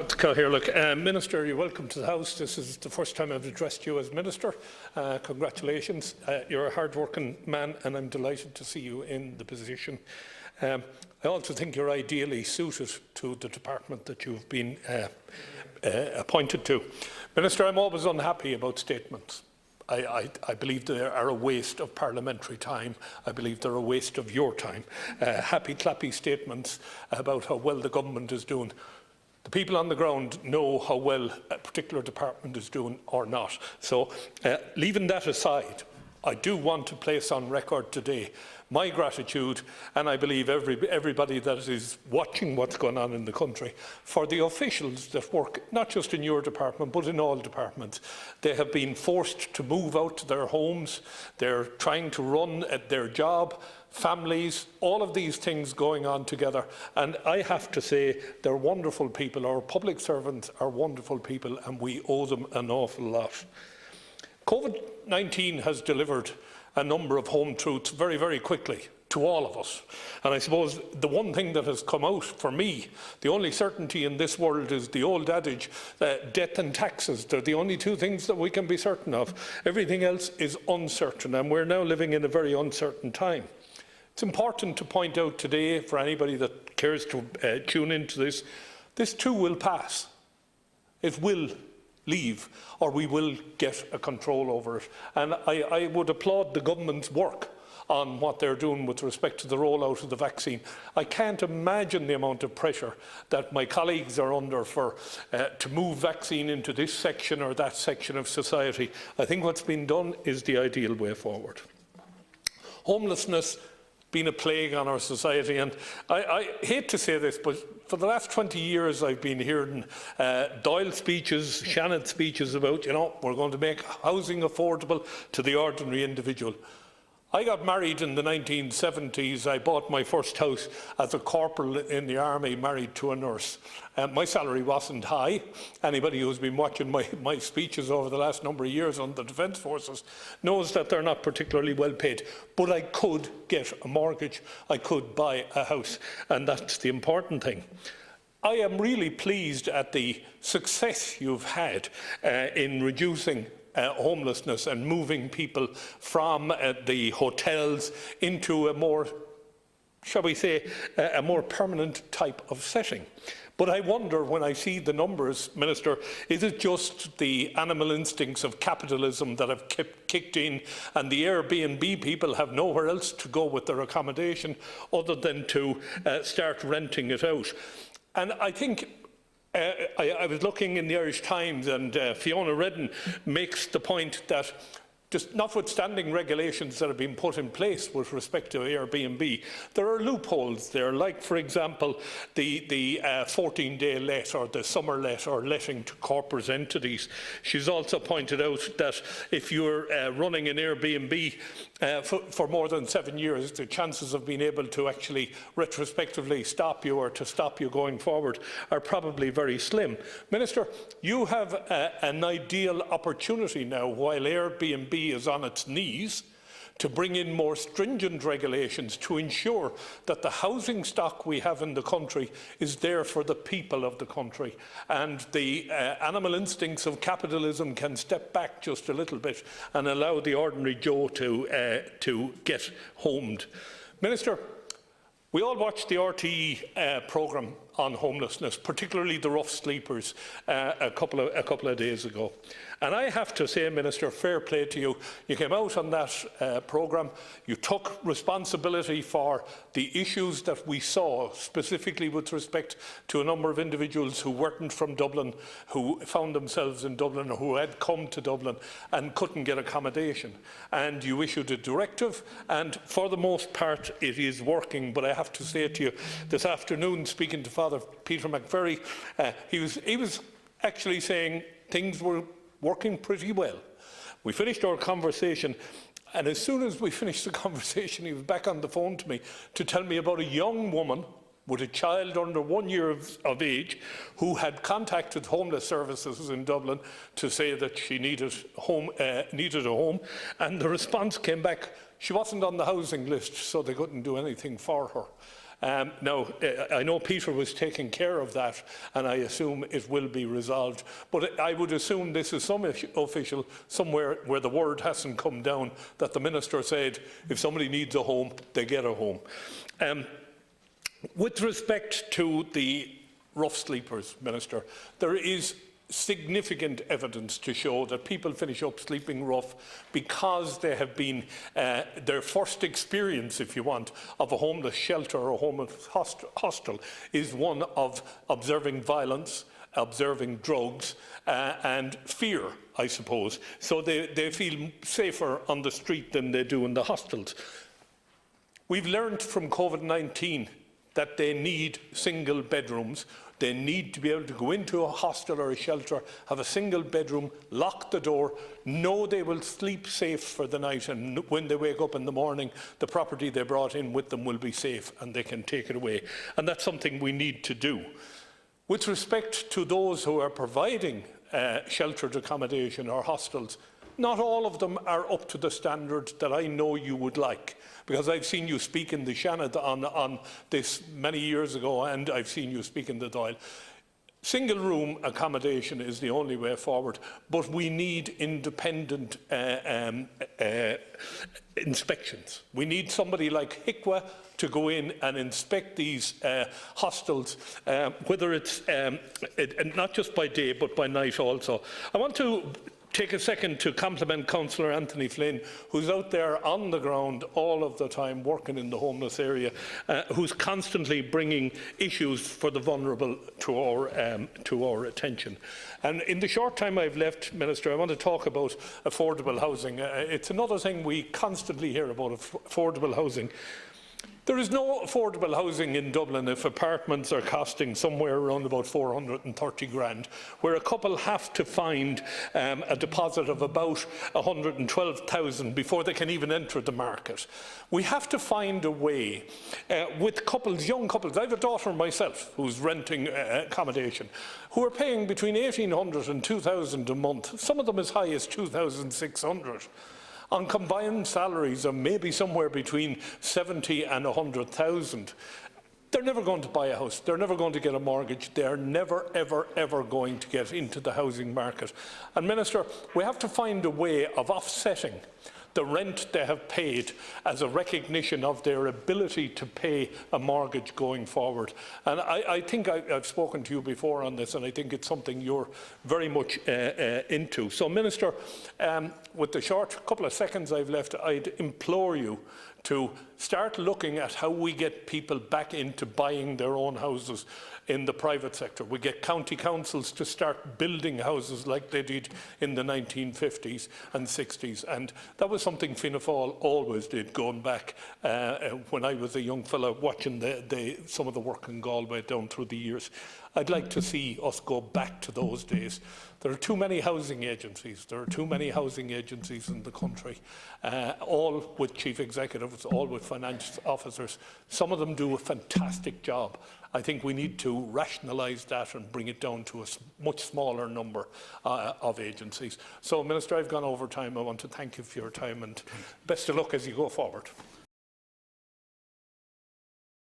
Minister, you're welcome to the House. This is the first time I've addressed you as Minister. Congratulations. You're a hard-working man and I'm delighted to see you in the position. I also think you're ideally suited to the department that you've been appointed to. Minister, I'm always unhappy about statements. I believe they are a waste of parliamentary time. I believe they're a waste of your time. Happy, clappy statements about how well the government is doing. The people on the ground know how well a particular department is doing or not. So, leaving that aside, I do want to place on record today my gratitude, and I believe everybody that is watching what's going on in the country, for the officials that work not just in your department but in all departments. They have been forced to move out to their homes. They're trying to run at their job, families, all of these things going on together, and I have to say they're wonderful people. Our public servants are wonderful people and we owe them an awful lot. COVID-19 has delivered a number of home truths very, very quickly to all of us. And I suppose the one thing that has come out for me, the only certainty in this world is the old adage, death and taxes. They're the only two things that we can be certain of. Everything else is uncertain, and we're now living in a very uncertain time. It's important to point out today, for anybody that cares to tune into this, this too will pass. It will leave, or we will get a control over it. And I would applaud the government's work on what they're doing with respect to the rollout of the vaccine. I can't imagine the amount of pressure that my colleagues are under to move vaccine into this section or that section of society. I think what's been done is the ideal way forward. Homelessness been a plague on our society, and I hate to say this, but for the last 20 years I've been hearing Doyle speeches, Seanad speeches about, we're going to make housing affordable to the ordinary individual. I got married in the 1970s. I bought my first house as a corporal in the army, married to a nurse. My salary wasn't high. Anybody who's been watching my speeches over the last number of years on the Defence Forces knows that they're not particularly well paid. But I could get a mortgage. I could buy a house. And that's the important thing. I am really pleased at the success you've had in reducing homelessness and moving people from the hotels into a more, shall we say, a more permanent type of setting. But I wonder, when I see the numbers, Minister, is it just the animal instincts of capitalism that have kicked in, and the Airbnb people have nowhere else to go with their accommodation other than to start renting it out? And I think I was looking in the Irish Times, and Fiona Redden makes the point that just notwithstanding regulations that have been put in place with respect to Airbnb, there are loopholes there, like, for example, the 14-day let or the summer let or letting to corporate entities. She's also pointed out that if you're running an Airbnb for more than 7 years, the chances of being able to actually retrospectively stop you or to stop you going forward are probably very slim. Minister, you have an ideal opportunity now, while Airbnb is on its knees, to bring in more stringent regulations to ensure that the housing stock we have in the country is there for the people of the country, and the animal instincts of capitalism can step back just a little bit and allow the ordinary Joe to get homed. Minister, we all watched the RTE programme on homelessness, particularly the rough sleepers, a couple of days ago. And I have to say, Minister, fair play to you. You came out on that programme, you took responsibility for the issues that we saw, specifically with respect to a number of individuals who weren't from Dublin, who found themselves in Dublin, or who had come to Dublin and couldn't get accommodation. And you issued a directive, and for the most part it is working. But I have to say to you, this afternoon, speaking to Father Peter McVerry, he was actually saying things were working pretty well. We finished our conversation, and as soon as we finished the conversation, he was back on the phone to me to tell me about a young woman with a child under 1 year of age who had contacted homeless services in Dublin to say that she needed a home, and the response came back, she wasn't on the housing list, so they couldn't do anything for her. Now, I know Peter was taking care of that, and I assume it will be resolved. But I would assume this is some official somewhere where the word hasn't come down that the Minister said if somebody needs a home, they get a home. With respect to the rough sleepers, Minister, there is significant evidence to show that people finish up sleeping rough because they have been their first experience, if you want, of a homeless shelter or a homeless hostel is one of observing violence, observing drugs and fear, I suppose. So they feel safer on the street than they do in the hostels. We've learned from COVID-19 that they need single bedrooms. They need to be able to go into a hostel or a shelter, have a single bedroom, lock the door, know they will sleep safe for the night, and when they wake up in the morning, the property they brought in with them will be safe and they can take it away. And that's something we need to do. With respect to those who are providing sheltered accommodation or hostels, not all of them are up to the standard that I know you would like, because I've seen you speak in the Seanad on this many years ago, and I've seen you speak in the Dáil. Single room accommodation is the only way forward, but we need independent inspections. We need somebody like HICWA to go in and inspect these hostels, whether it's not just by day but by night also. I want to take a second to compliment Councillor Anthony Flynn, who's out there on the ground all of the time working in the homeless area, who's constantly bringing issues for the vulnerable to our attention. And in the short time I've left, Minister, I want to talk about affordable housing. It's another thing we constantly hear about, affordable housing. There is no affordable housing in Dublin if apartments are costing somewhere around about 430 grand, where a couple have to find a deposit of about 112,000 before they can even enter the market. We have to find a way with couples, young couples. I have a daughter myself who's renting accommodation, who are paying between 1,800 and 2,000 a month, some of them as high as 2,600. On combined salaries of maybe somewhere between 70 and 100,000. They're never going to buy a house. They're never going to get a mortgage. They're never, ever, ever going to get into the housing market. And Minister, we have to find a way of offsetting the rent they have paid as a recognition of their ability to pay a mortgage going forward. And I think I've spoken to you before on this, and I think it's something you're very much into. So, Minister, with the short couple of seconds I've left, I'd implore you to start looking at how we get people back into buying their own houses in the private sector. We get county councils to start building houses like they did in the 1950s and 60s. And that was something Fianna Fáil always did, going back when I was a young fellow watching some of the work in Galway down through the years. I'd like to see us go back to those days. There are too many housing agencies. There are too many housing agencies in the country, all with chief executives, all with finance officers. Some of them do a fantastic job. I think we need to rationalise that and bring it down to a much smaller number of agencies. So, Minister, I've gone over time. I want to thank you for your time and best of luck as you go forward.